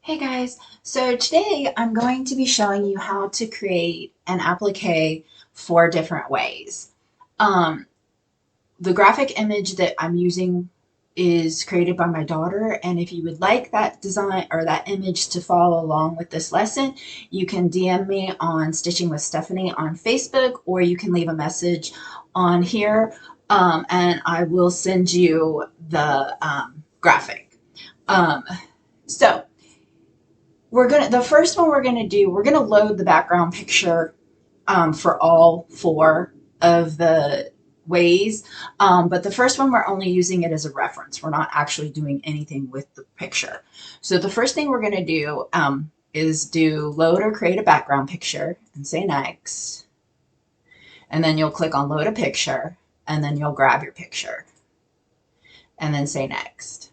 Hey guys, so today I'm going to be showing you how to create an applique 4 different ways. Um, the graphic image that I'm using is created by my daughter, and if you would like that design or that image to follow along with this lesson, you can DM me on Stitching with Stephanie on Facebook, or you can leave a message on here, and I will send you the graphic. Um, so the first one we're gonna load the background picture for all 4 of the ways. But the first one, we're only using it as a reference. We're not actually doing anything with the picture. So the first thing we're gonna do is do load or create a background picture and say next. And then you'll click on load a picture, and then you'll grab your picture and then say next.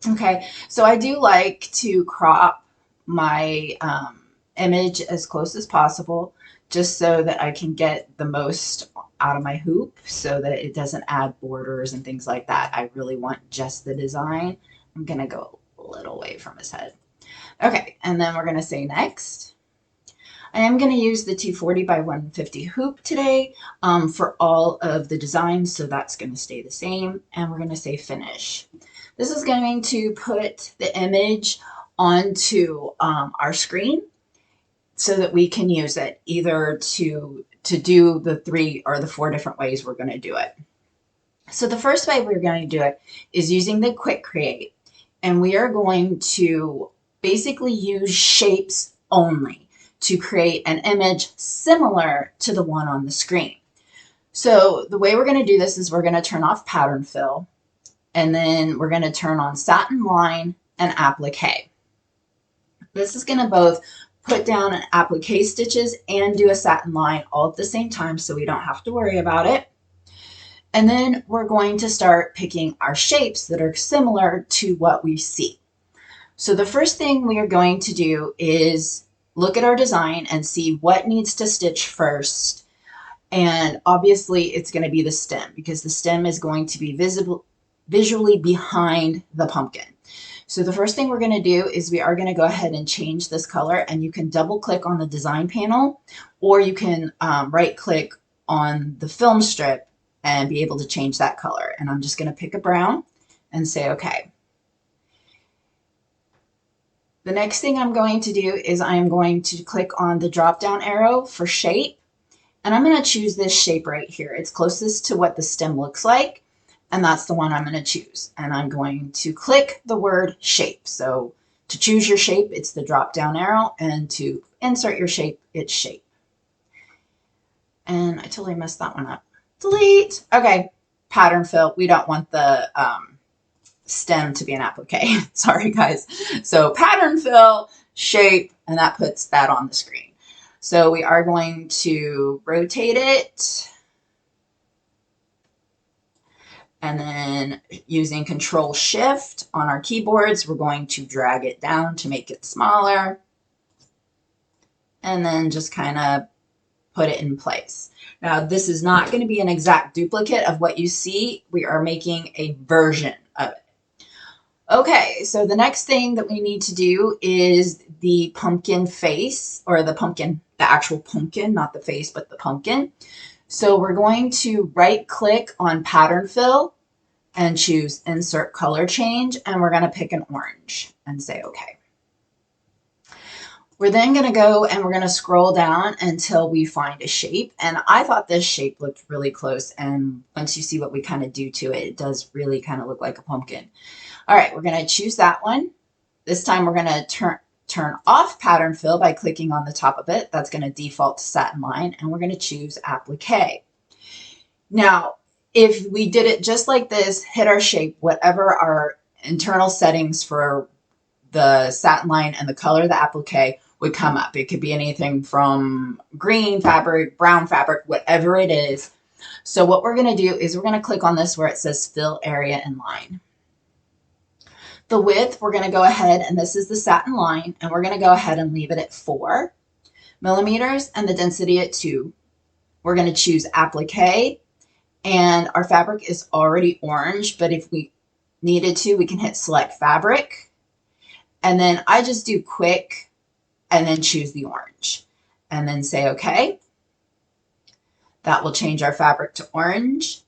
Okay, so I do like to crop my image as close as possible just so that I can get the most out of my hoop so that it doesn't add borders and things like that. I really want just the design. I'm going to go a little away from his head. Okay, and then we're going to say next. I am going to use the 240 by 150 hoop today for all of the designs, so that's going to stay the same. And we're going to say finish. This is going to put the image onto our screen so that we can use it either to do the 3 or the 4 different ways we're going to do it. So the first way we're going to do it is using the quick create, and we are going to basically use shapes only to create an image similar to the one on the screen. So the way we're going to do this is we're going to turn off pattern fill, and then we're going to turn on satin line and applique. This is going to both put down an applique stitches and do a satin line all at the same time, so we don't have to worry about it. And then we're going to start picking our shapes that are similar to what we see. So the first thing we are going to do is look at our design and see what needs to stitch first. And obviously it's going to be the stem, because the stem is going to be visually behind the pumpkin. So the first thing we're going to do is we are going to go ahead and change this color, and you can double click on the design panel, or you can right click on the film strip and be able to change that color. And I'm just going to pick a brown and say okay. The next thing I'm going to do is I'm going to click on the drop down arrow for shape, and I'm going to choose this shape right here. It's closest to what the stem looks like, and that's the one I'm going to choose. And I'm going to click the word shape. So to choose your shape, it's the drop down arrow, and to insert your shape, it's shape. And I totally messed that one up. Delete. Okay, pattern fill. We don't want the stem to be an applique. Sorry guys. So pattern fill, shape, and that puts that on the screen. So we are going to rotate it, and then using Control Shift on our keyboards, we're going to drag it down to make it smaller, and then just kind of put it in place. Now, this is not going to be an exact duplicate of what you see. We are making a version of it. Okay, so the next thing that we need to do is the pumpkin face, or the pumpkin, the actual pumpkin, not the face, but the pumpkin. So we're going to right click on pattern fill and choose insert color change, and we're going to pick an orange and say okay. We're then going to go and we're going to scroll down until we find a shape. And I thought this shape looked really close, and once you see what we kind of do to it, it does really kind of look like a pumpkin. All right, we're going to choose that one. This time we're going to turn off pattern fill by clicking on the top of it. That's going to default to satin line, and we're going to choose applique. Now, if we did it just like this, hit our shape, whatever our internal settings for the satin line and the color of the applique would come up. It could be anything from green fabric, brown fabric, whatever it is. So what we're going to do is we're going to click on this where it says fill area and line. The width, we're going to go ahead, and this is the satin line, and we're going to go ahead and leave it at 4 millimeters and the density at 2. We're going to choose applique, and our fabric is already orange, but if we needed to, we can hit select fabric, And then I just do quick and then choose the orange and then say okay. That will change our fabric to orange.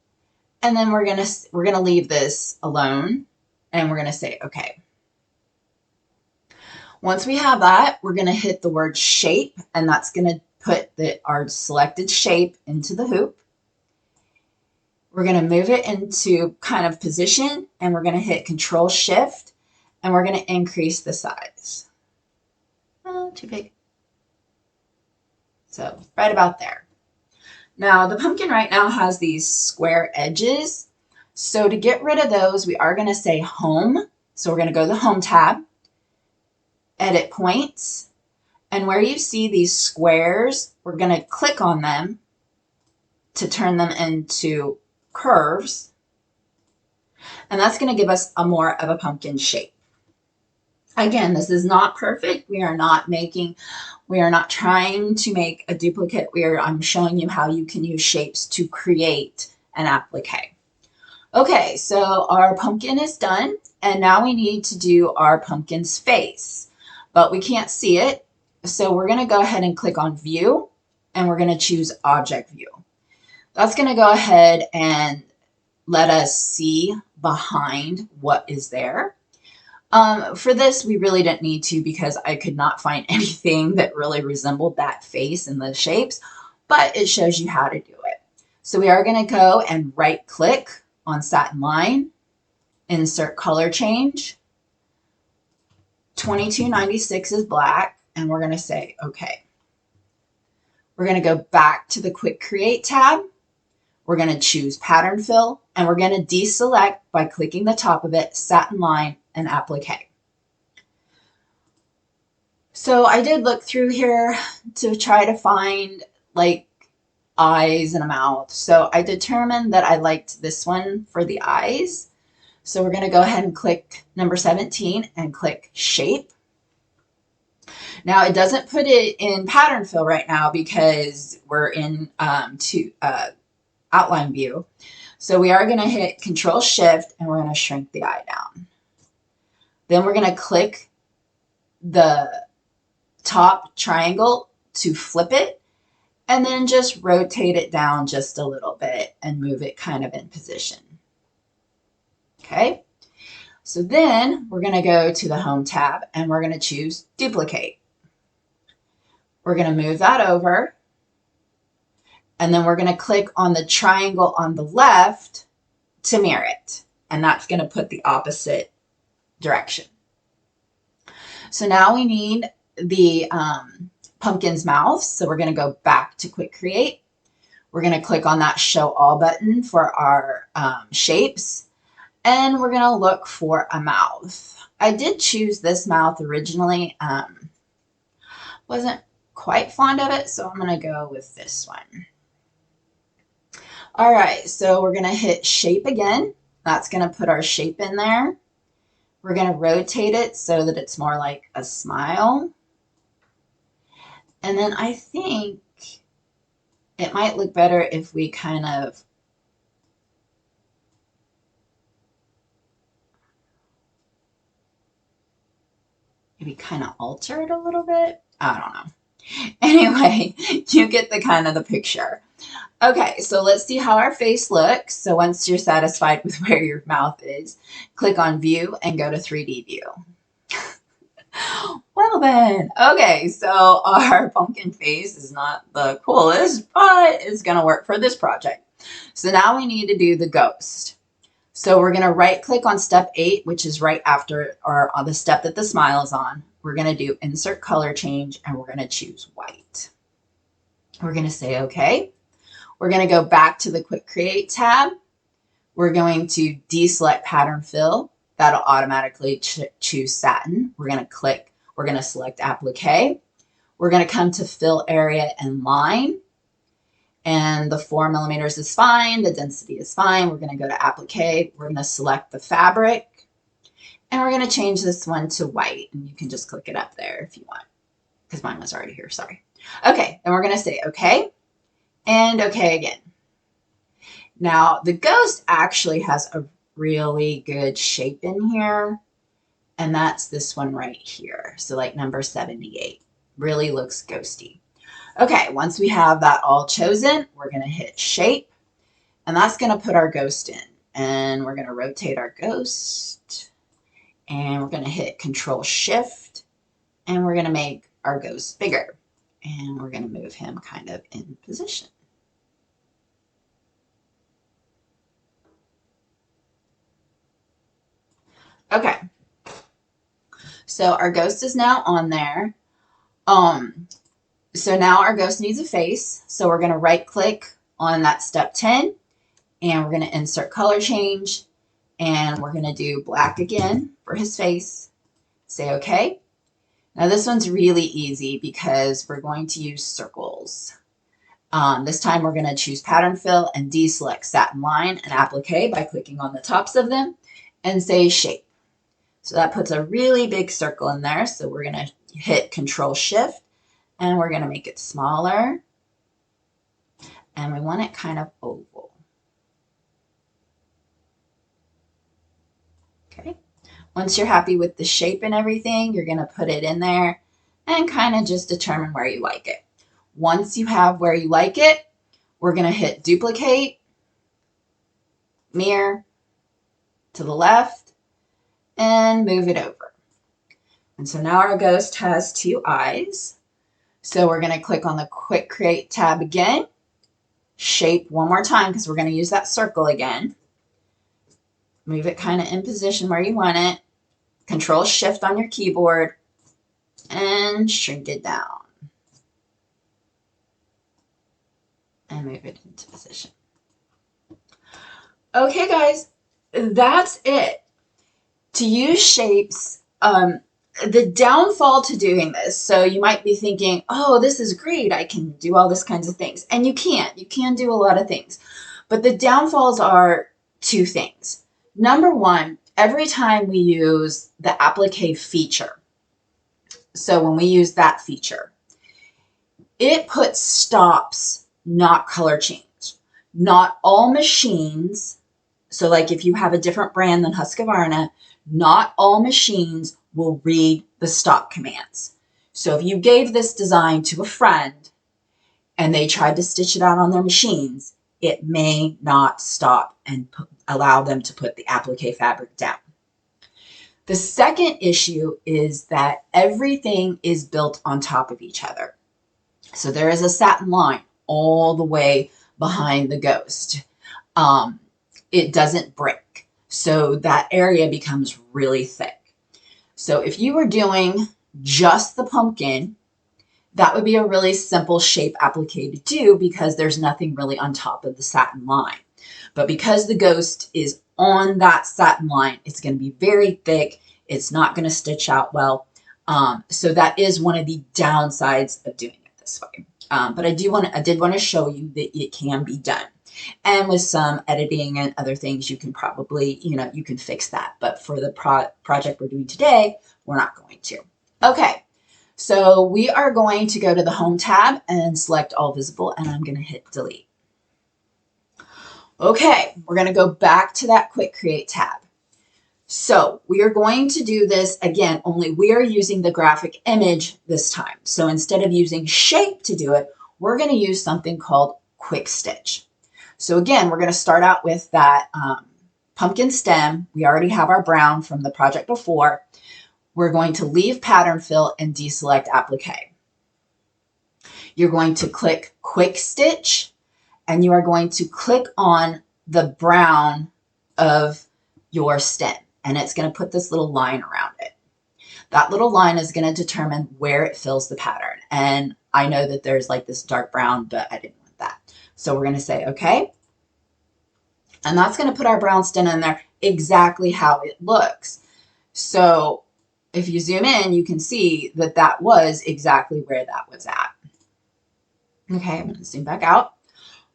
And then we're gonna leave this alone and we're gonna say okay. Once we have that, we're gonna hit the word shape, and that's gonna put our selected shape into the hoop. We're gonna move it into kind of position, and we're gonna hit Control Shift, and we're gonna increase the size. Oh, too big. So right about there. Now the pumpkin right now has these square edges. So to get rid of those, we are gonna say Home. So we're gonna go to the Home tab, Edit Points, and where you see these squares, we're going to click on them to turn them into curves, and that's going to give us a more of a pumpkin shape. Again, this is not perfect. We are not trying to make a duplicate. I'm showing you how you can use shapes to create an applique. Okay, so our pumpkin is done, and now we need to do our pumpkin's face. But we can't see it, so we're going to go ahead and click on View, and we're going to choose Object View. That's going to go ahead and let us see behind what is there. For this, we really didn't need to because I could not find anything that really resembled that face and the shapes, but it shows you how to do it. So we are going to go and right-click on Satin Line, Insert Color Change. 2296 is black, and we're going to say okay. We're going to go back to the Quick Create tab. We're going to choose Pattern Fill, and we're going to deselect by clicking the top of it, Satin Line and Applique. So I did look through here to try to find like eyes and a mouth. So I determined that I liked this one for the eyes. So we're going to go ahead and click number 17 and click Shape. Now it doesn't put it in Pattern Fill right now because we're in Outline View. So we are going to hit Control Shift, and we're going to shrink the eye down. Then we're going to click the top triangle to flip it, and then just rotate it down just a little bit and move it kind of in position. Okay, so then we're going to go to the Home tab, and we're going to choose Duplicate. We're going to move that over, and then we're going to click on the triangle on the left to mirror it, and that's going to put the opposite direction. So now we need the pumpkin's mouth, so we're going to go back to Quick Create. We're going to click on that Show All button for our shapes, and we're going to look for a mouth. I did choose this mouth originally. Wasn't quite fond of it, so I'm going to go with this one. All right, so we're going to hit Shape again. That's going to put our shape in there. We're going to rotate it so that it's more like a smile. And then I think it might look better if we kind of maybe kind of alter it a little bit. I don't know. Anyway, you get the kind of the picture. Okay, so let's see how our face looks. So once you're satisfied with where your mouth is, click on View and go to 3D View. Well then, okay, so our pumpkin face is not the coolest, but it's going to work for this project. So now we need to do the ghost. So we're going to right click on step 8, which is right after or on the step that the smile is on. We're going to do Insert Color Change, and we're going to choose white. We're going to say okay. We're going to go back to the Quick Create tab. We're going to deselect Pattern Fill. That'll automatically choose Satin. We're going to select Applique. We're going to come to Fill Area and Line. And the 4 millimeters is fine. The density is fine. We're going to go to Applique. We're going to select the fabric. And we're going to change this one to white. And you can just click it up there if you want, because mine was already here. Sorry. Okay. Then we're going to say okay. And okay again. Now, the ghost actually has a really good shape in here. And that's this one right here. So like number 78. Really looks ghosty. Okay, once we have that all chosen, we're going to hit shape. And that's going to put our ghost in. And we're going to rotate our ghost. And we're going to hit Control Shift. And we're going to make our ghost bigger. And we're going to move him kind of in position. Okay. So our ghost is now on there. So now our ghost needs a face. So we're going to right click on that step 10 and we're going to insert color change and we're going to do black again for his face. Say okay. Now this one's really easy because we're going to use circles. This time we're going to choose pattern fill and deselect satin line and applique by clicking on the tops of them and say shape. So that puts a really big circle in there. So we're going to hit Control Shift and we're going to make it smaller. And we want it kind of oval. Okay. Once you're happy with the shape and everything, you're going to put it in there and kind of just determine where you like it. Once you have where you like it, we're going to hit duplicate, mirror to the left, and move it over. And so now our ghost has 2 eyes. So we're going to click on the Quick Create tab again, shape one more time because we're going to use that circle again. Move it kind of in position where you want it. Control Shift on your keyboard and shrink it down. And move it into position. Okay, guys, that's it. To use shapes, the downfall to doing this, so you might be thinking, oh, this is great, I can do all these kinds of things. And you can do a lot of things. But the downfalls are 2 things. Number 1, every time we use the applique feature, so when we use that feature, it puts stops, not color change. Not all machines, so like if you have a different brand than Husqvarna, not all machines will read the stop commands. So if you gave this design to a friend and they tried to stitch it out on their machines, it may not stop and allow them to put the applique fabric down. The second issue is that everything is built on top of each other. So there is a satin line all the way behind the ghost. It doesn't break. So that area becomes really thick. So if you were doing just the pumpkin, that would be a really simple shape applique to do because there's nothing really on top of the satin line. But because the ghost is on that satin line, it's going to be very thick. It's not going to stitch out well. So that is one of the downsides of doing it this way. But I did want to show you that it can be done. And with some editing and other things, you can probably, you can fix that. But for the project we're doing today, we're not going to. Okay, so we are going to go to the Home tab and select All Visible, and I'm going to hit Delete. Okay, we're going to go back to that Quick Create tab. So we are going to do this again, only we are using the graphic image this time. So instead of using shape to do it, we're going to use something called Quick Stitch. So again, we're going to start out with that pumpkin stem. We already have our brown from the project before. We're going to leave pattern fill and deselect applique. You're going to click Quick Stitch and you are going to click on the brown of your stem. And it's going to put this little line around it. That little line is going to determine where it fills the pattern. And I know that there's like this dark brown, but I didn't want that. So we're going to say, okay. And that's going to put our brown stem in there exactly how it looks. So if you zoom in, you can see that that was exactly where that was at. Okay, I'm going to zoom back out.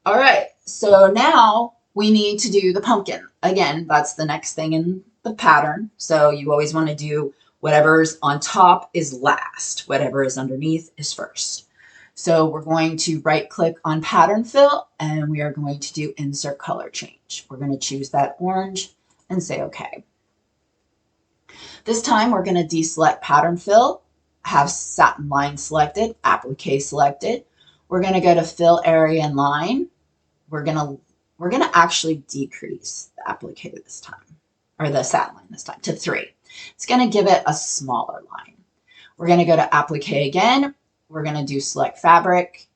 All right, so now we need to do the pumpkin. Again, that's the next thing in the pattern. So you always want to do whatever's on top is last. Whatever is underneath is first. So we're going to right click on pattern fill and we are going to do insert color change. We're going to choose that orange and say okay. This time we're going to deselect pattern fill, have satin line selected, applique selected. We're going to go to fill area and line. We're going to actually decrease the applique this time, or the satin line this time, to 3. It's going to give it a smaller line. We're going to go to applique again. We're going to do select fabric,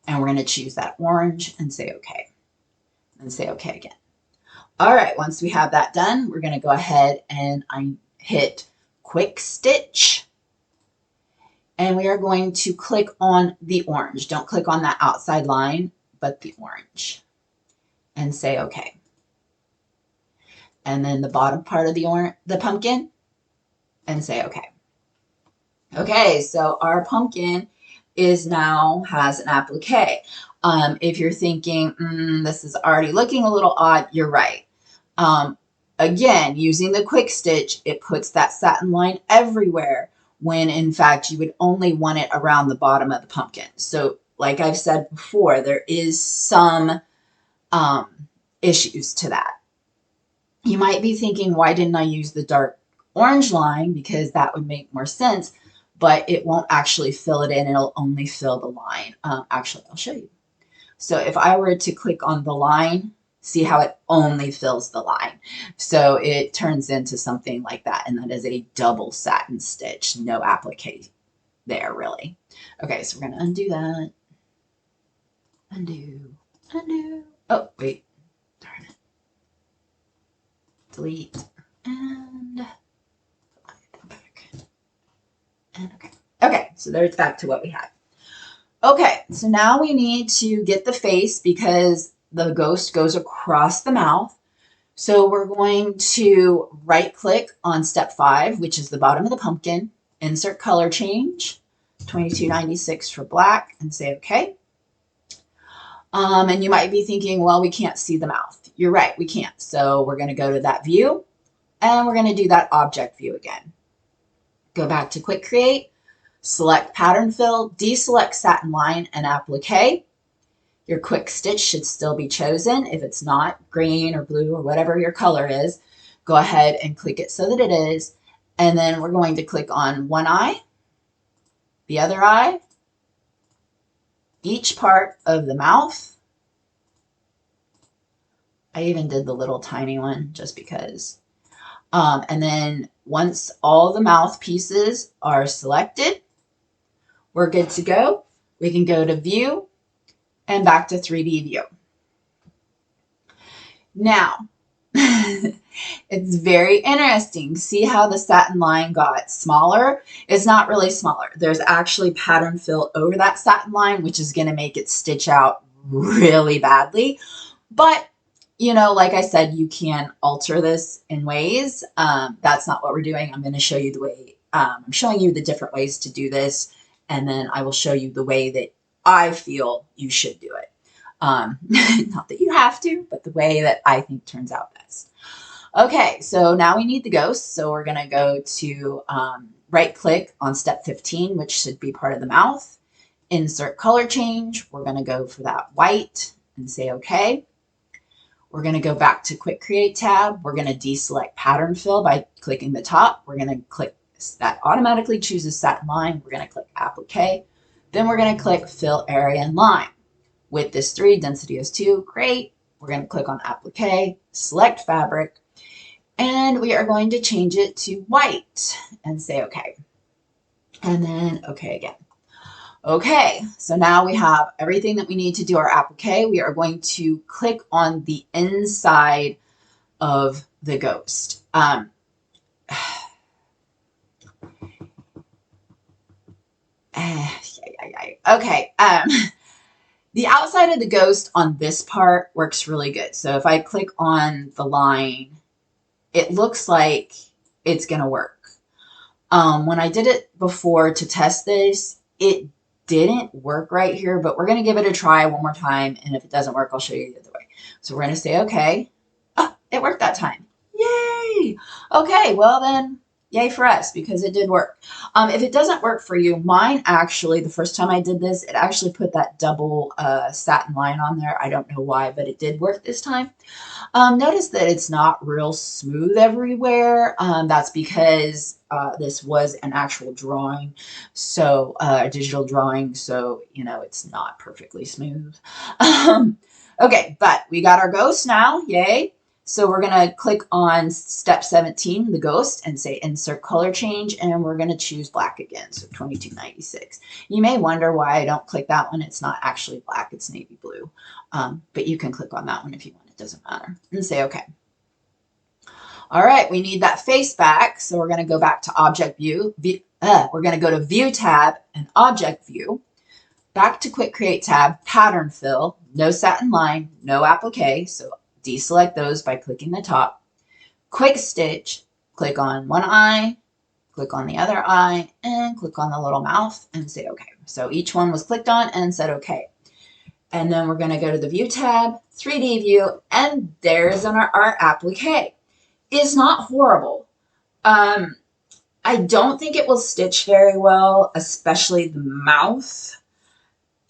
and we're going to choose that orange and say okay, and say okay again. All right, once we have that done, we're going to go ahead and I hit quick stitch, and we are going to click on the orange. Don't click on that outside line, but the orange, and say okay. And then the bottom part of the pumpkin, and say okay. Okay, so our pumpkin now has an applique. If you're thinking, this is already looking a little odd, you're right. Again, using the quick stitch, it puts that satin line everywhere when in fact you would only want it around the bottom of the pumpkin. So like I've said before, there is some issues to that. You might be thinking, why didn't I use the dark orange line? Because that would make more sense, but it won't actually fill it in. It'll only fill the line. Actually, I'll show you. So if I were to click on the line, see how it only fills the line. So it turns into something like that. And that is a double satin stitch, no applique there really. Okay, so we're going to undo that. Undo, undo. Oh, wait, darn it. Delete and back. And okay. Okay, so there's back to what we had. Okay, so now we need to get the face because the ghost goes across the mouth. So we're going to right click on step 5, which is the bottom of the pumpkin, insert color change, 2296 for black, and say okay. And you might be thinking, well, we can't see the mouth. You're right, we can't. So we're going to go to that view, and we're going to do that object view again. Go back to quick create, select pattern fill, deselect satin line and applique. Your quick stitch should still be chosen. If it's not, green or blue or whatever your color is, go ahead and click it so that it is. And then we're going to click on one eye, the other eye, each part of the mouth. I even did the little tiny one just because. And then once all the mouth pieces are selected, we're good to go. We can go to view and back to 3D view. Now, it's very interesting. See how the satin line got smaller? It's not really smaller. There's actually pattern fill over that satin line, which is going to make it stitch out really badly. But, you know, like I said, you can alter this in ways. That's not what we're doing. I'm going to show you the way, I'm showing you the different ways to do this. And then I will show you the way that I feel you should do it. Not that you have to, but the way that I think turns out best. Okay, so now we need the ghost. So we're going to go to right click on step 15, which should be part of the mouth. Insert color change. We're going to go for that white and say okay. We're going to go back to quick create tab. We're going to deselect pattern fill by clicking the top. We're going to click that automatically chooses satin line. We're going to click applique. Then we're going to click fill area and line. With this 3, density is 2, great. We're going to click on applique, select fabric, and we are going to change it to white and say okay. And then okay again. Okay, so now we have everything that we need to do our applique. We are going to click on the inside of the ghost. Okay, the outside of the ghost on this part works really good. So if I click on the line, it looks like it's going to work. When I did it before to test this, it didn't work right here, but we're going to give it a try one more time. And if it doesn't work, I'll show you the other way. So we're going to say, okay. Oh, it worked that time. Yay. Okay, well then Yay for us, because it did work. If it doesn't work for you, mine actually, the first time I did this, it actually put that double satin line on there. I don't know why, but it did work this time. Notice that it's not real smooth everywhere. That's because this was an actual drawing, so a digital drawing, so you know it's not perfectly smooth. Okay, but we got our ghost now, yay. So we're gonna click on step 17, the ghost, and say insert color change, and we're gonna choose black again, so 2296. You may wonder why I don't click that one. It's not actually black, it's navy blue. But you can click on that one if you want, it doesn't matter, and say okay. All right, we need that face back, so we're gonna go back to object view. We're gonna go to view tab and object view. Back to quick create tab, pattern fill, no satin line, no applique, so deselect those by clicking the top. Quick stitch, click on one eye, click on the other eye, and click on the little mouth and say okay. So each one was clicked on and said okay. And then we're going to go to the view tab, 3D view, and there's our applique. It's not horrible. I don't think it will stitch very well, especially the mouth.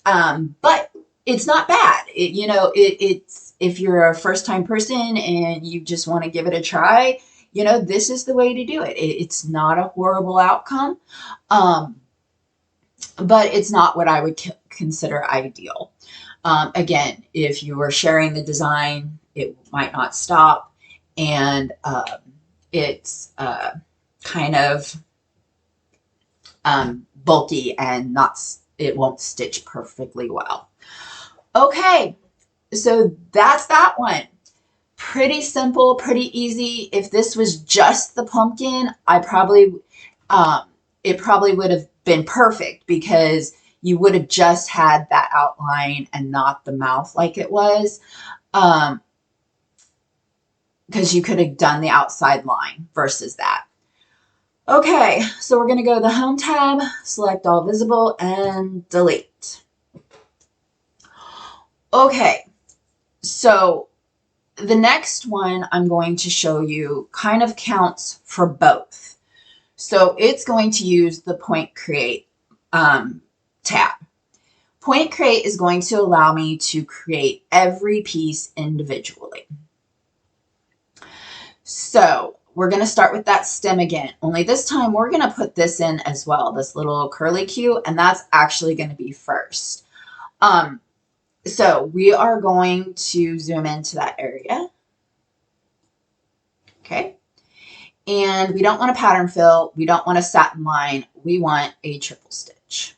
But it's not bad. It's if you're a first-time person and you just want to give it a try, this is the way to do it. It's not a horrible outcome, but it's not what I would consider ideal. Again, if you are sharing the design, it might not stop, and it's kind of bulky and it won't stitch perfectly well. Okay. So that's that one. Pretty simple, pretty easy. If this was just the pumpkin, it probably would have been perfect because you would have just had that outline and not the mouth like it was. Because you could have done the outside line versus that. Okay, so we're going to go to the Home tab, select all visible, and delete. Okay. So the next one I'm going to show you kind of counts for both. So it's going to use the Point Create tab. Point Create is going to allow me to create every piece individually. So we're going to start with that stem again, only this time we're going to put this in as well, this little curly Q, and that's actually going to be first. So we are going to zoom into that area. Okay. And we don't want a pattern fill. We don't want a satin line. We want a triple stitch.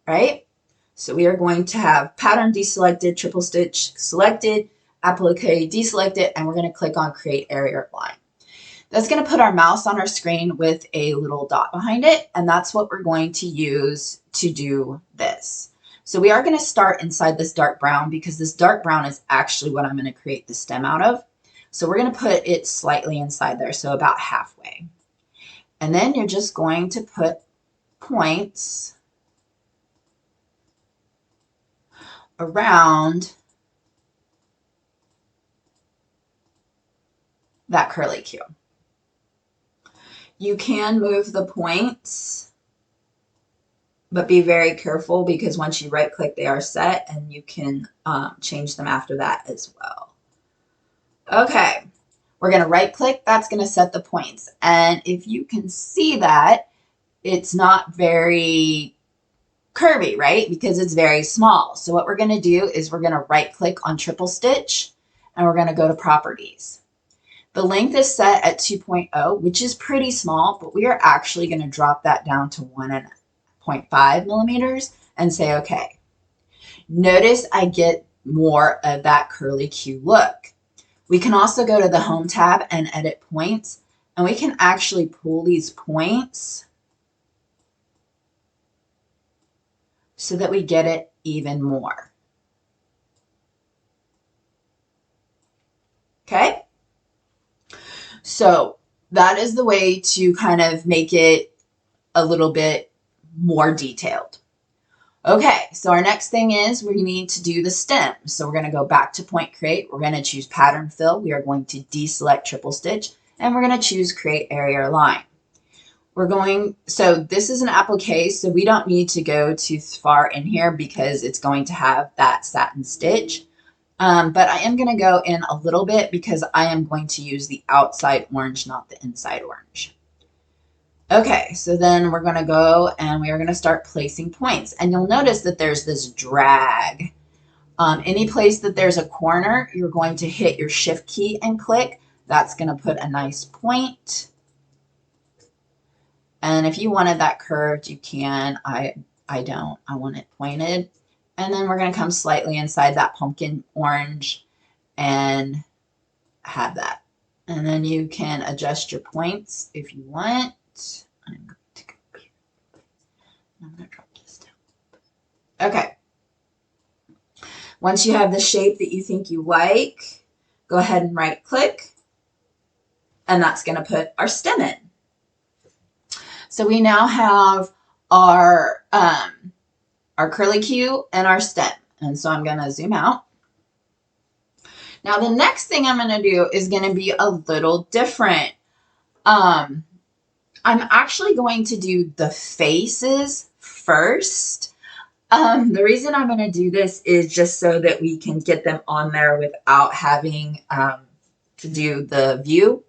Right? So we are going to have pattern deselected, triple stitch selected, applique deselected, and we're going to click on create area line. That's going to put our mouse on our screen with a little dot behind it, and that's what we're going to use to do this. So we are going to start inside this dark brown because this dark brown is actually what I'm going to create the stem out of. So we're going to put it slightly inside there, so about halfway. And then you're just going to put points around that curly Q. You can move the points, but be very careful because once you right click, they are set, and you can change them after that as well. Okay, we're going to right click. That's going to set the points. And if you can see that, it's not very curvy, right? Because it's very small. So what we're going to do is we're going to right click on triple stitch, and we're going to go to properties. The length is set at 2.0, which is pretty small, but we are actually going to drop that down to 1.5 millimeters and say okay. Notice I get more of that curly Q look. We can also go to the Home tab and edit points, and we can actually pull these points so that we get it even more. Okay? So that is the way to kind of make it a little bit more detailed. Okay, so our next thing is we need to do the stem. So we're going to go back to Point Create. We're going to choose Pattern Fill. We are going to deselect Triple Stitch, and we're going to choose Create Area or Line. So this is an applique, so we don't need to go too far in here because it's going to have that satin stitch. But I am going to go in a little bit because I am going to use the outside orange, not the inside orange. Okay, so then we're going to go and we are going to start placing points. And you'll notice that there's this drag. Any place that there's a corner, you're going to hit your shift key and click. That's going to put a nice point. And if you wanted that curved, you can. I don't. I want it pointed. And then we're going to come slightly inside that pumpkin orange and have that. And then you can adjust your points if you want. I'm going to go here. I'm going to drop this down. Okay. Once you have the shape that you think you like, go ahead and right click. And that's going to put our stem in. So we now have our curlicue and our stem. And so I'm going to zoom out. Now the next thing I'm going to do is going to be a little different. I'm actually going to do the faces first. The reason I'm going to do this is just so that we can get them on there without having to do the view.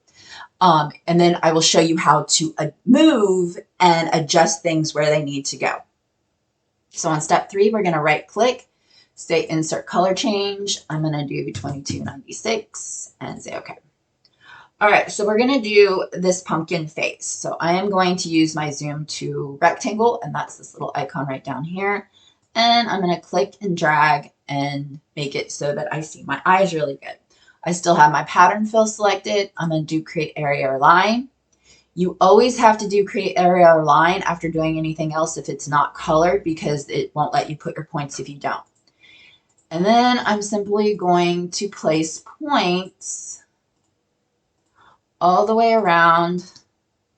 And then I will show you how to move and adjust things where they need to go. So on step 3, we're going to right click, say insert color change. I'm going to do 2296 and say okay. All right, so we're going to do this pumpkin face. So I am going to use my zoom to rectangle, and that's this little icon right down here. And I'm going to click and drag and make it so that I see my eyes really good. I still have my pattern fill selected. I'm going to do create area or line. You always have to do create area or line after doing anything else if it's not colored, because it won't let you put your points if you don't. And then I'm simply going to place points all the way around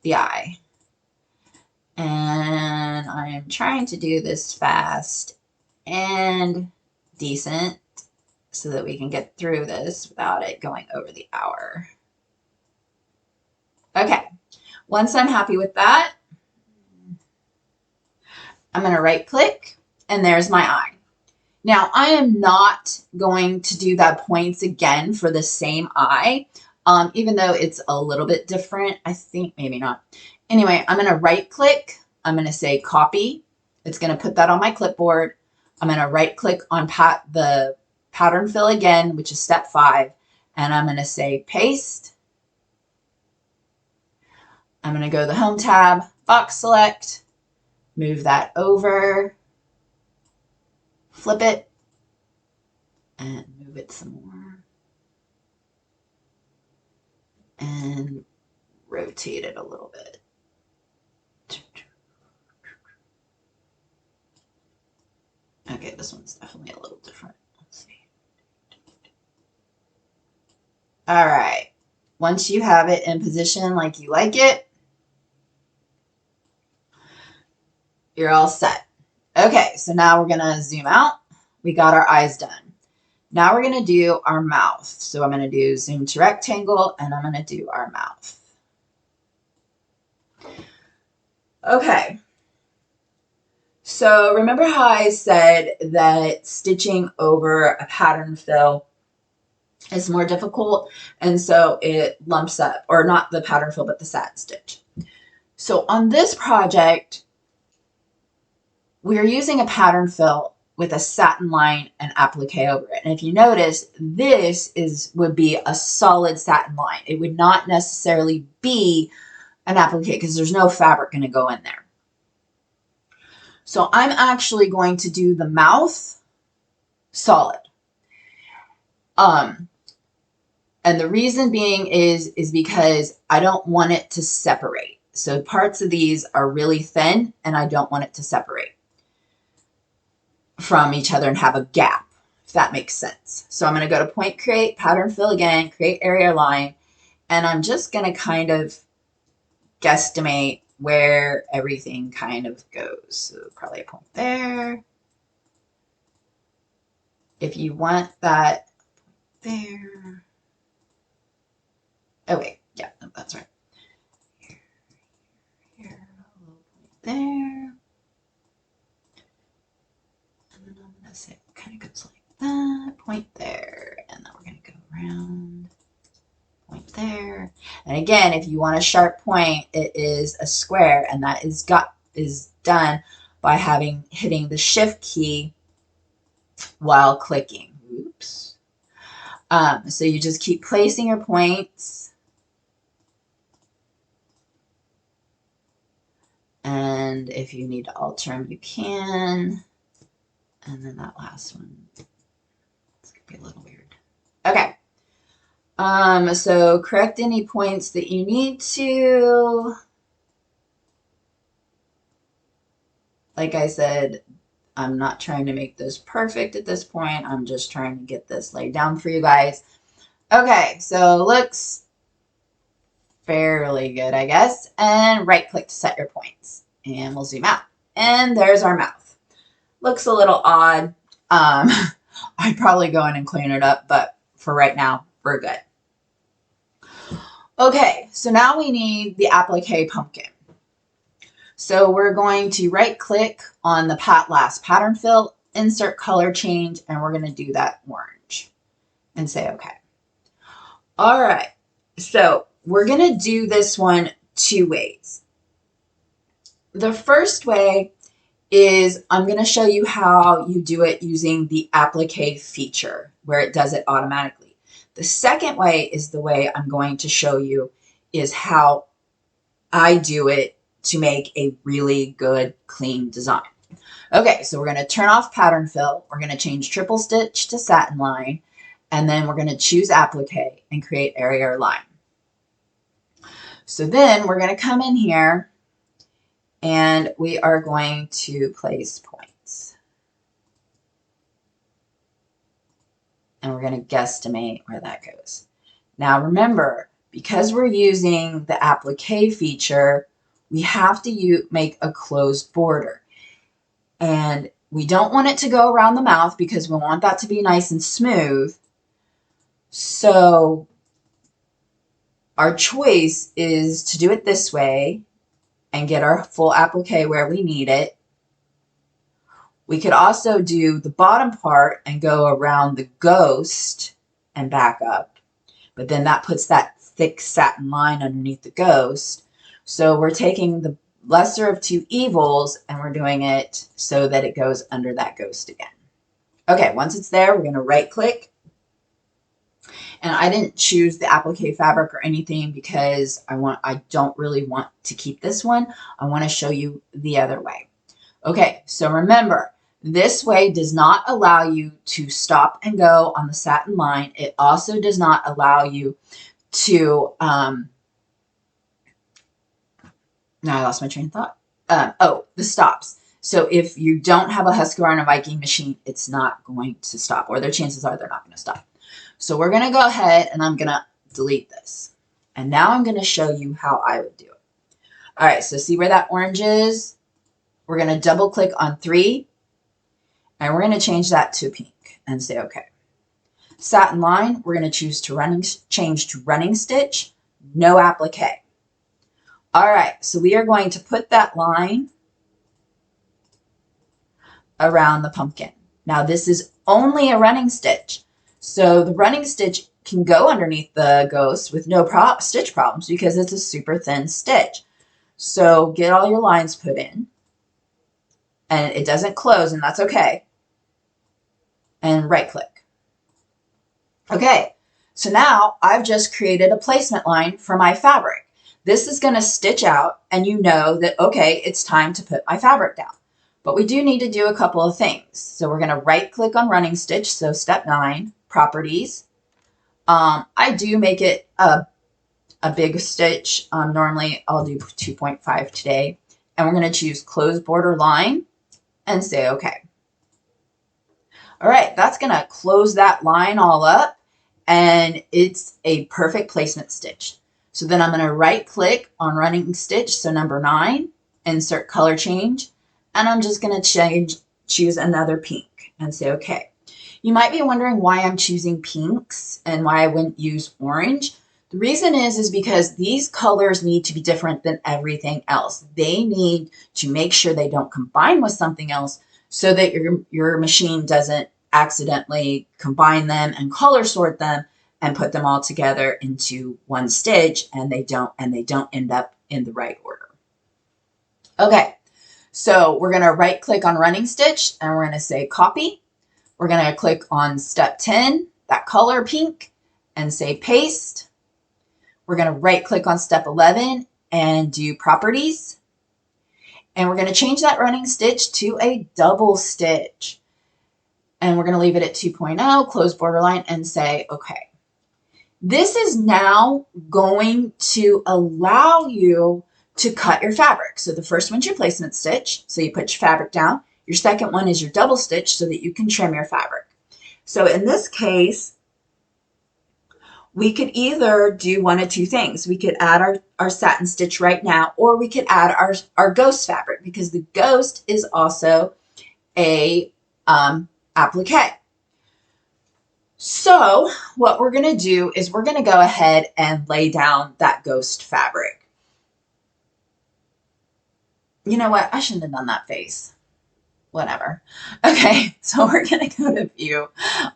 the eye. And I am trying to do this fast and decent so that we can get through this without it going over the hour. Okay, once I'm happy with that, I'm going to right click and there's my eye. Now I am not going to do that points again for the same eye, even though it's a little bit different. I think maybe not. Anyway, I'm going to right click. I'm going to say copy. It's going to put that on my clipboard. I'm going to right click on the pattern fill again, which is step 5. And I'm going to say paste. I'm going to go to the home tab, box select, move that over, flip it, and move it some more. And rotate it a little bit. Okay, this one's definitely a little different. Let's see. All right. Once you have it in position like you like it, you're all set. Okay, so now we're going to zoom out. We got our eyes done. Now we're going to do our mouth. So I'm going to do zoom to rectangle, and I'm going to do our mouth. Okay. So remember how I said that stitching over a pattern fill is more difficult, and so it lumps up, or not the pattern fill, but the satin stitch. So on this project, we're using a pattern fill with a satin line and applique over it. And if you notice, this would be a solid satin line. It would not necessarily be an applique because there's no fabric going to go in there. So I'm actually going to do the mouth solid. And the reason being is because I don't want it to separate. So parts of these are really thin and I don't want it to separate from each other and have a gap, if that makes sense. So I'm going to go to point create, pattern fill again, create area line, and I'm just going to kind of guesstimate where everything kind of goes. So probably a point there. If you want that there. Oh wait, yeah, no, that's right. Here. there. And then I'm going to say it kind of goes like that, point there, and then we're going to go around, point there. And again, if you want a sharp point, it is a square, and that is done by hitting the shift key while clicking. Oops. So you just keep placing your points. And if you need to alter them, you can. And then that last one, it's going to be a little weird. Okay. So correct any points that you need to. Like I said, I'm not trying to make this perfect at this point. I'm just trying to get this laid down for you guys. Okay, so looks fairly good, I guess. And right click to set your points. And we'll zoom out. And there's our mouth. Looks a little odd. I'd probably go in and clean it up, but for right now, we're good. Okay, so now we need the applique pumpkin. So we're going to right click on the last pattern fill, insert color change, and we're going to do that orange and say okay. All right, so we're going to do this one two ways. The first way is I'm going to show you how you do it using the applique feature where it does it automatically. The second way is the way I'm going to show you is how I do it to make a really good, clean design. Okay, so we're going to turn off pattern fill. We're going to change triple stitch to satin line, and then we're going to choose applique and create area or line. So then we're going to come in here and we are going to place points. And we're going to guesstimate where that goes. Now remember, because we're using the applique feature, we have to make a closed border. And we don't want it to go around the mouth because we want that to be nice and smooth. So our choice is to do it this way and get our full applique where we need it. We could also do the bottom part and go around the ghost and back up. But then that puts that thick satin line underneath the ghost. So we're taking the lesser of two evils and we're doing it so that it goes under that ghost again. Okay, once it's there, we're going to right click. And I didn't choose the applique fabric or anything because I don't really want to keep this one. I want to show you the other way. Okay, so remember, this way does not allow you to stop and go on the satin line. It also does not allow you to, now I lost my train of thought. The stops. So if you don't have a Husqvarna Viking machine, it's not going to stop, or the chances are they're not going to stop. So we're going to go ahead and I'm going to delete this. And now I'm going to show you how I would do it. All right, so see where that orange is? We're going to double click on 3 and we're going to change that to pink and say okay. Satin line, we're going to choose to change to running stitch, no applique. All right, so we are going to put that line around the pumpkin. Now this is only a running stitch. So the running stitch can go underneath the ghost with no stitch problems because it's a super thin stitch. So get all your lines put in. And it doesn't close, and that's okay. And right click. Okay, so now I've just created a placement line for my fabric. This is going to stitch out, and you know that, okay, it's time to put my fabric down. But we do need to do a couple of things. So we're going to right click on running stitch, so step 9. Properties. I do make it a big stitch. Normally I'll do 2.5 today. And we're going to choose close border line and say okay. All right, that's going to close that line all up and it's a perfect placement stitch. So then I'm going to right click on running stitch, so number 9, insert color change, and I'm just going to choose another pink and say okay. You might be wondering why I'm choosing pinks and why I wouldn't use orange. The reason is because these colors need to be different than everything else. They need to make sure they don't combine with something else so that your machine doesn't accidentally combine them and color sort them and put them all together into one stitch, and they don't end up in the right order. Okay, so we're going to right click on running stitch and we're going to say copy. We're going to click on step 10, that color pink, and say paste. We're going to right click on step 11 and do properties. And we're going to change that running stitch to a double stitch. And we're going to leave it at 2.0, close borderline, and say okay. This is now going to allow you to cut your fabric. So the first one's your placement stitch. So you put your fabric down. Your second one is your double stitch so that you can trim your fabric. So in this case, we could either do one of two things. We could add our satin stitch right now, or we could add our ghost fabric, because the ghost is also a applique. So what we're going to do is we're going to go ahead and lay down that ghost fabric. You know what? I shouldn't have done that face. Whatever. Okay, so we're going to go to view,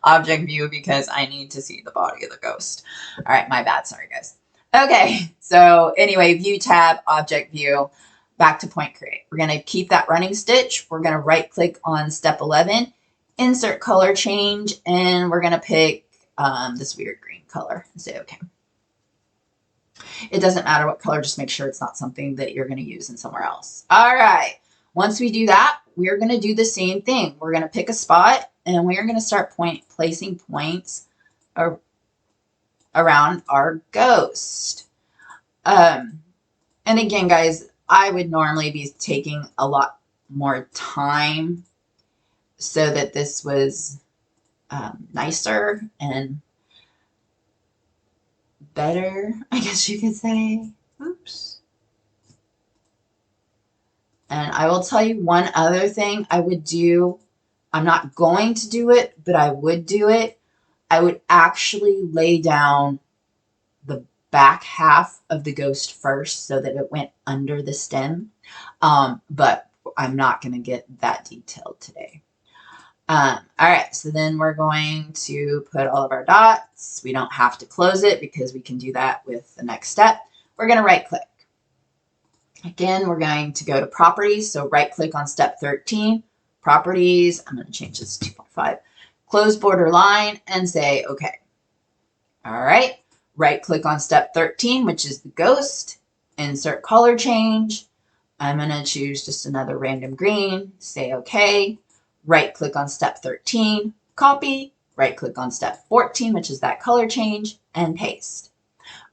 object view, because I need to see the body of the ghost. All right, my bad. Sorry, guys. Okay, so anyway, view tab, object view, back to point create. We're going to keep that running stitch. We're going to right click on step 11, insert color change, and we're going to pick this weird green color and say okay. It doesn't matter what color, just make sure it's not something that you're going to use in somewhere else. All right. Once we do that, we're going to do the same thing. We're going to pick a spot and we're going to start placing points around our ghost. And again, guys, I would normally be taking a lot more time so that this was nicer and better, I guess you could say. Oops. And I will tell you one other thing I would do. I'm not going to do it, but I would do it. I would actually lay down the back half of the ghost first so that it went under the stem. But I'm not going to get that detailed today. All right, so then we're going to put all of our dots. We don't have to close it because we can do that with the next step. We're going to right click. Again, we're going to go to properties. So right click on step 13, properties. I'm going to change this to 2.5. Close border line and say okay. All right, right click on step 13, which is the ghost, insert color change. I'm going to choose just another random green, say okay. Right click on step 13, copy. Right click on step 14, which is that color change, and paste.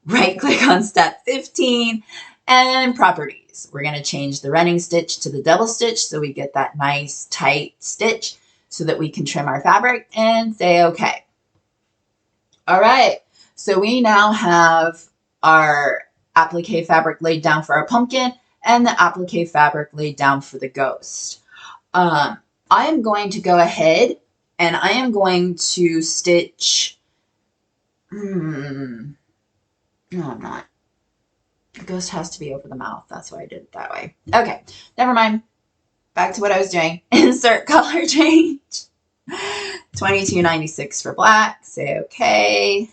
Right click on step 15 and properties. We're going to change the running stitch to the double stitch so we get that nice tight stitch so that we can trim our fabric, and say okay. All right, so we now have our applique fabric laid down for our pumpkin and the applique fabric laid down for the ghost. I am going to go ahead and I am going to stitch. No, I'm not. The ghost has to be over the mouth. That's why I did it that way. Okay, never mind. Back to what I was doing. Insert color change. 2296 for black. Say okay.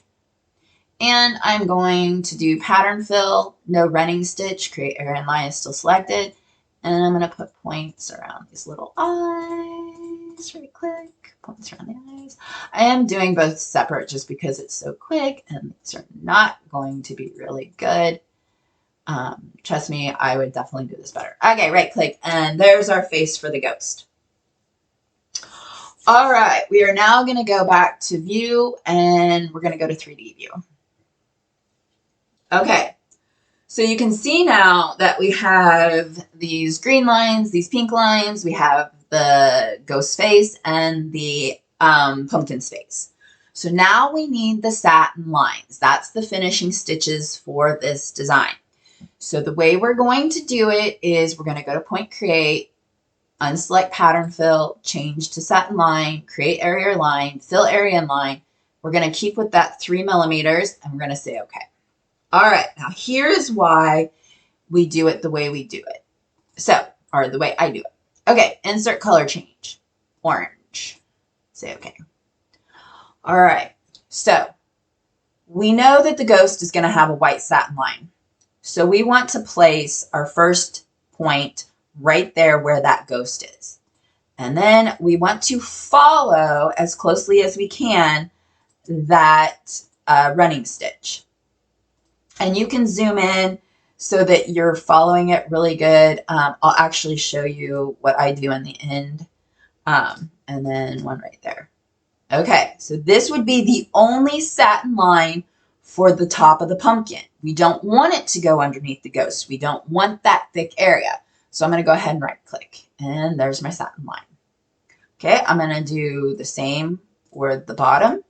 And I'm going to do pattern fill. No running stitch. Create area and line is still selected. And I'm going to put points around these little eyes. Right click. Points around the eyes. I am doing both separate just because it's so quick. And these are not going to be really good. Trust me, I would definitely do this better. Okay, right click, and there's our face for the ghost. All right, we are now going to go back to view, and we're going to go to 3D view. Okay, so you can see now that we have these green lines, these pink lines, we have the ghost face and the pumpkin's face. So now we need the satin lines. That's the finishing stitches for this design. So the way we're going to do it is we're going to go to point create, unselect pattern fill, change to satin line, create area or line, fill area and line. We're going to keep with that 3 millimeters and we're going to say okay. All right, now here's why we do it the way we do it. So, or the way I do it. Okay, insert color change. Orange. Say okay. All right, so we know that the ghost is going to have a white satin line. So we want to place our first point right there where that ghost is. And then we want to follow as closely as we can that running stitch. And you can zoom in so that you're following it really good. I'll actually show you what I do in the end. And then one right there. Okay, so this would be the only satin line for the top of the pumpkin. We don't want it to go underneath the ghost. We don't want that thick area. So I'm going to go ahead and right click. And there's my satin line. Okay, I'm going to do the same for the bottom.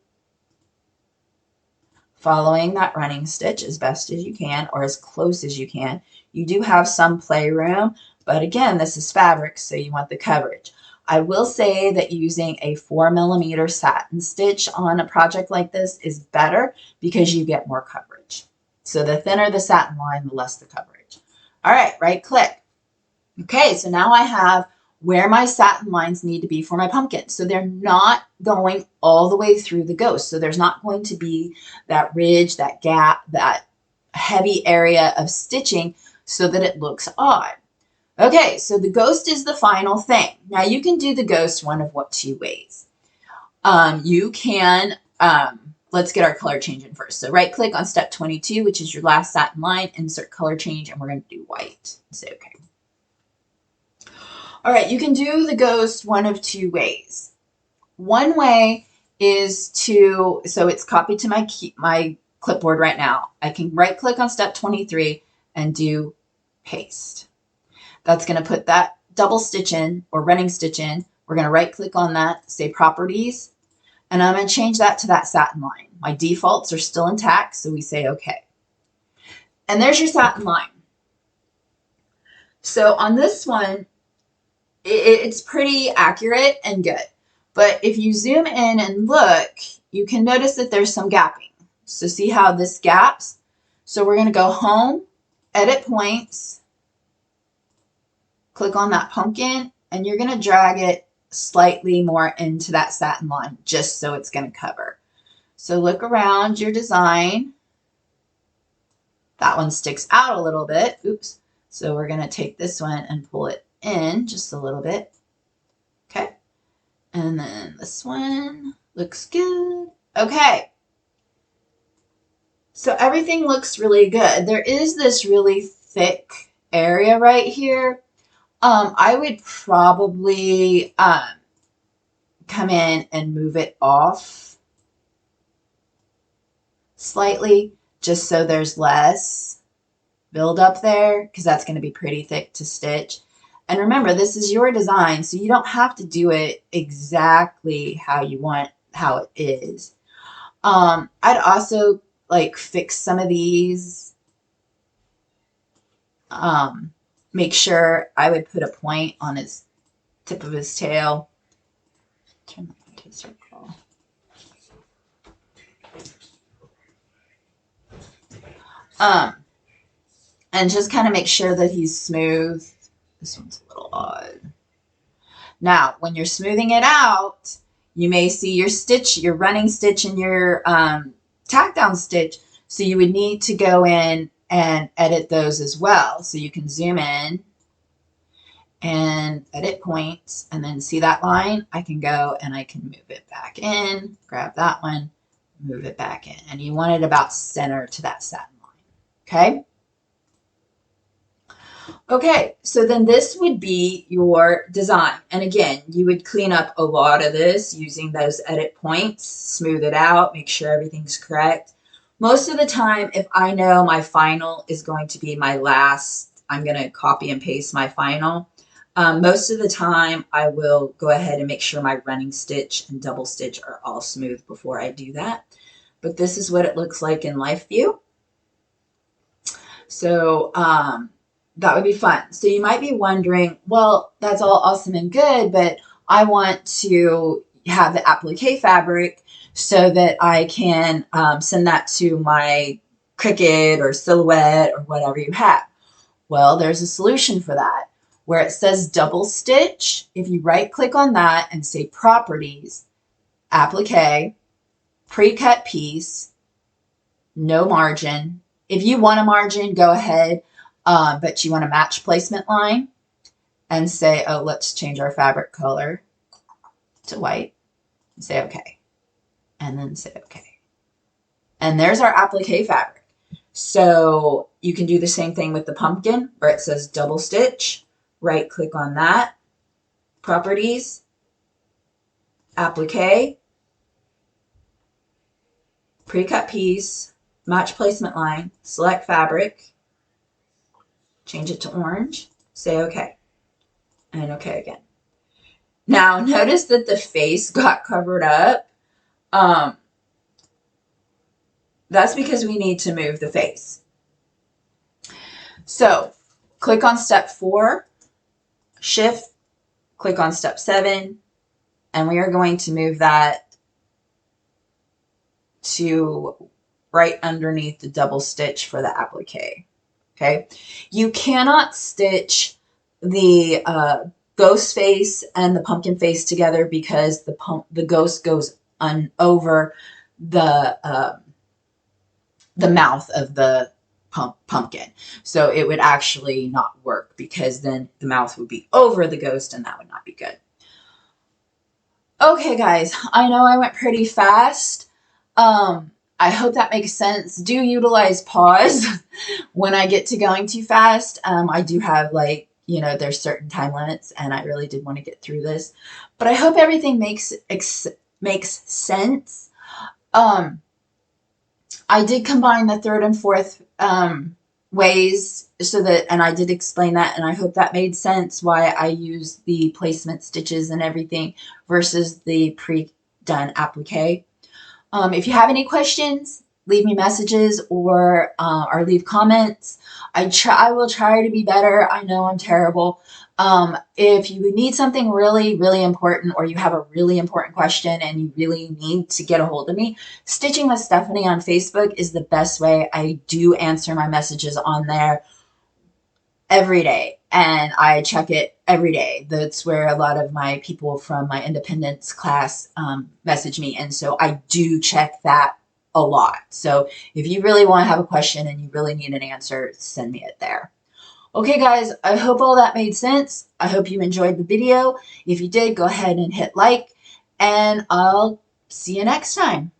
Following that running stitch as best as you can, or as close as you can. You do have some playroom, but again, this is fabric, so you want the coverage. I will say that using a 4mm satin stitch on a project like this is better because you get more coverage. So the thinner the satin line, the less the coverage. All right, right click. Okay, so now I have where my satin lines need to be for my pumpkin. So they're not going all the way through the ghost. So there's not going to be that ridge, that gap, that heavy area of stitching so that it looks odd. Okay, so the ghost is the final thing. Now you can do the ghost one of two ways. You can, let's get our color change in first. So right click on step 22, which is your last satin line, insert color change, and we're going to do white. Say okay. All right, you can do the ghost one of two ways. One way is to, so it's copied to my clipboard right now. I can right click on step 23 and do paste. That's going to put that double stitch in or running stitch in. We're going to right click on that, say properties, and I'm going to change that to that satin line. My defaults are still intact, so we say okay. And there's your satin line. So on this one, it's pretty accurate and good. But if you zoom in and look, you can notice that there's some gapping. So see how this gaps? So we're going to go home, edit points, click on that pumpkin, and you're going to drag it slightly more into that satin line just so it's going to cover. So look around your design. That one sticks out a little bit. Oops. So we're going to take this one and pull it in just a little bit. Okay. And then this one looks good. Okay. So everything looks really good. There is this really thick area right here. I would probably come in and move it off slightly just so there's less build up there, because that's going to be pretty thick to stitch. And remember, this is your design, so you don't have to do it exactly how you want, how it is. I'd also like fix some of these. Make sure I would put a point on his tip of his tail. Turn that into a circle. And just kind of make sure that he's smooth. This one's a little odd. Now, when you're smoothing it out, you may see your stitch, your running stitch and your tack down stitch. So you would need to go in and edit those as well. So you can zoom in and edit points and then see that line. I can go and I can move it back in, grab that one, move it back in. And you want it about center to that satin line. Okay. Okay, so then this would be your design. And again, you would clean up a lot of this using those edit points, smooth it out, make sure everything's correct. Most of the time, if I know my final is going to be my last, I'm going to copy and paste my final. Most of the time, I will go ahead and make sure my running stitch and double stitch are all smooth before I do that. But this is what it looks like in live view. So, that would be fun. So you might be wondering, well, that's all awesome and good, but I want to have the applique fabric so that I can send that to my Cricut or Silhouette or whatever you have. Well, there's a solution for that. Where it says double stitch, if you right click on that and say properties, applique, pre-cut piece, no margin. If you want a margin, go ahead, but you want a match placement line and say, oh, let's change our fabric color to white and say okay, and then say okay. And there's our applique fabric. So you can do the same thing with the pumpkin where it says double stitch. Right click on that, properties, applique, pre-cut piece, match placement line, select fabric, change it to orange, say okay, and okay again. Now notice that the face got covered up. That's because we need to move the face. So click on step 4, shift, click on step 7, and we are going to move that to right underneath the double stitch for the applique. Okay, you cannot stitch the ghost face and the pumpkin face together because the ghost goes over the mouth of the pumpkin. So it would actually not work because then the mouth would be over the ghost and that would not be good. Okay, guys, I know I went pretty fast. I hope that makes sense. Do utilize pause when I get to going too fast. I do have there's certain time limits and I really did want to get through this, but I hope everything makes sense. I did combine the third and fourth ways so that, and I did explain that, and I hope that made sense why I use the placement stitches and everything versus the pre-done applique. If you have any questions, leave me messages or leave comments. I will try to be better. I know I'm terrible. If you need something really, really important or you have a really important question and you really need to get a hold of me, Stitching with Stephanie on Facebook is the best way. I do answer my messages on there every day and I check it every day. That's where a lot of my people from my independence class message me. And so I do check that a lot. So if you really want to have a question and you really need an answer, send me it there. Okay, guys, I hope all that made sense. I hope you enjoyed the video. If you did, go ahead and hit like, and I'll see you next time.